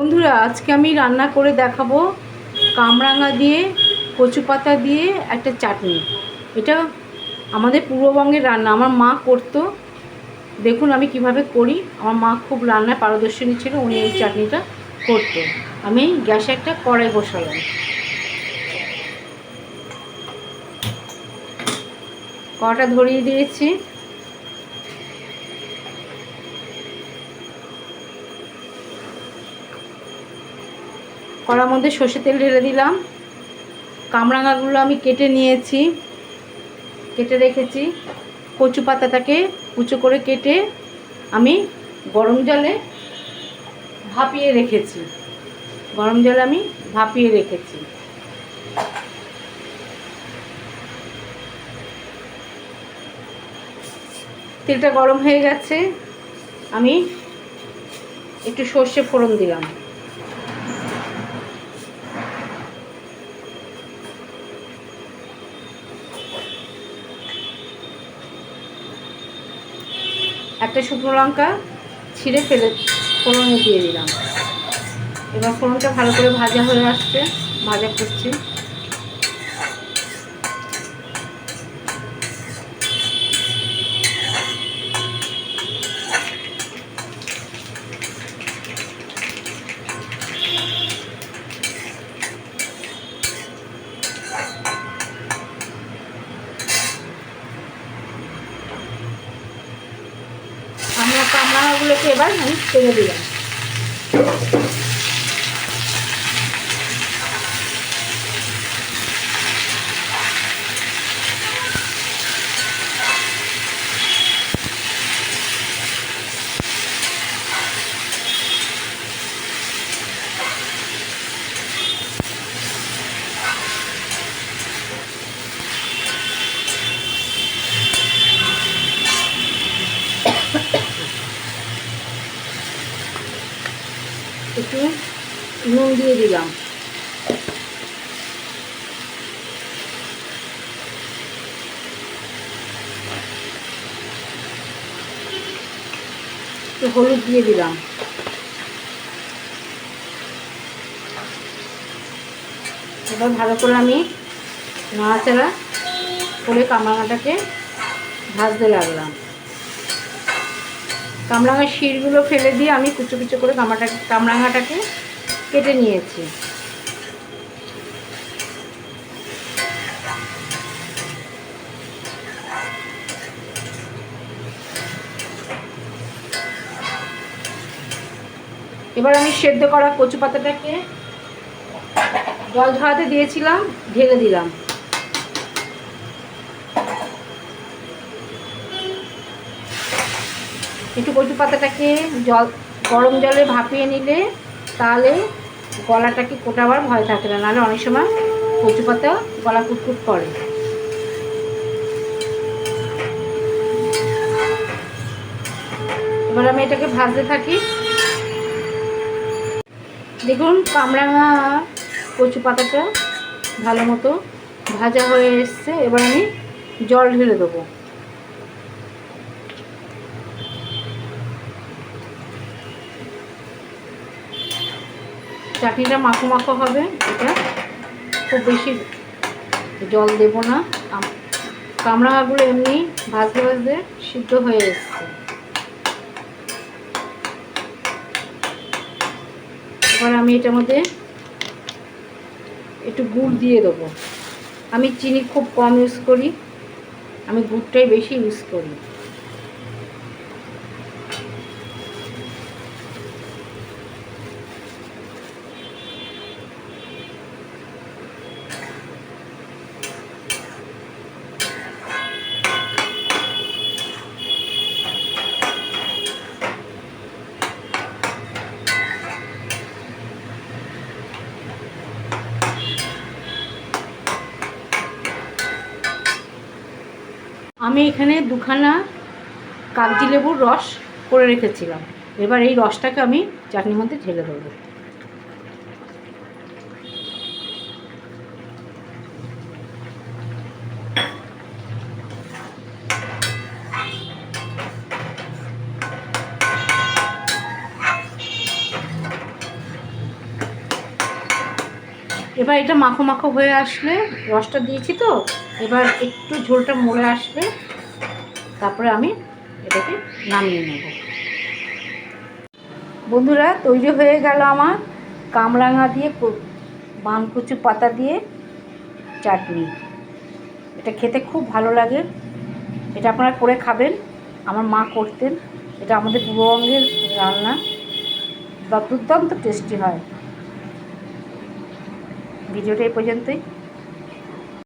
বন্ধুরা, আজকে আমি রান্না করে দেখাবো কামরাঙা দিয়ে কচু পাতা দিয়ে একটা চাটনি। এটা আমাদের পূর্ববঙ্গের রান্না, আমার মা করতো। দেখুন আমি কিভাবে করি। আমার মা খুব রান্নায় পারদর্শিনী ছিল, উনি এই চাটনিটা করতো। আমি গ্যাসে একটা কড়াই বসালাম, কড়াটা ধরিয়ে দিয়েছি। কড়ার মধ্যে সর্ষে তেল ঢেলে দিলাম। কামরাঙাগুলো আমি কেটে নিয়েছি, কেটে রেখেছি। কচু পাতাটাকে কুচো করে কেটে আমি গরম জলে ভাপিয়ে রেখেছি। গরম জলে আমি ভাপিয়ে রেখেছি। তেলটা গরম হয়ে গেছে, আমি একটু সর্ষে ফোড়ন দিলাম। একটা শুকনো লঙ্কা ছিঁড়ে ফেলে ফোড়নে দিয়ে দিলাম। এবার ফোড়নটা ভালো করে ভাজা হয়ে আসছে, ভাজা করছি। আমরা কামরাঙাগুলোকে এবার আমি ছেড়ে দিলাম। একটু নুন দিয়ে দিলাম। একটু হলুদ দিয়ে দিলাম। এবার ভালো করে আমি নাড়াচাড়া করে কামরাঙাটাকে ভাজতে লাগলাম। কামরাঙার শিরগুলো ফেলে দিয়ে আমি কুচো কুচো করে কামরাঙাটাকে কেটে নিয়েছি। এবার আমি সেদ্ধ করা কচু পাতাটাকে জল ঝরাতে দিয়েছিলাম, ঢেলে দিলাম। একটু কচু পাতাটাকে গরম জলে ভাপিয়ে নিলে তাহলে গলাটাকে কোটাবার ভয় থাকে না, নাহলে অনেক সময় কচু পাতা গলা কুটকুট করে। এবার আমি এটাকে ভাজতে থাকি। দেখুন কামরাঙা কচু পাতাটা ভালো মতো ভাজা হয়ে এসছে। এবার আমি জল ঢেলে দেবো। চাটনিটা মাখো মাখো হবে, এটা খুব বেশি জল দেব না। কামরাঙাগুলো এমনি ভাজতে ভাজতে সিদ্ধ হয়ে এসছে। এবার আমি এটার মধ্যে একটু গুড় দিয়ে দেবো। আমি চিনি খুব কম ইউজ করি, আমি গুড়টাই বেশি ইউজ করি। আমি এখানে দুখানা কাগজি লেবুর রস করে রেখেছিলাম। এবার এই রসটাকে আমি চাটনির মধ্যে ঢেলে দেবো। এবার এটা মাখো মাখো হয়ে আসলে, রসটা দিয়েছি তো, এবার একটু ঝোলটা মরে আসলে তারপরে আমি এটাকে নামিয়ে নেব। বন্ধুরা, তৈরি হয়ে গেল আমার কামরাঙা দিয়ে মানকচু পাতা দিয়ে চাটনি। এটা খেতে খুব ভালো লাগে, এটা আপনারা করে খাবেন। আমার মা করতেন, এটা আমাদের পূর্ববঙ্গের রান্না, বা দুর্দান্ত টেস্টি হয়। ভিডিওটা এই পর্যন্তই।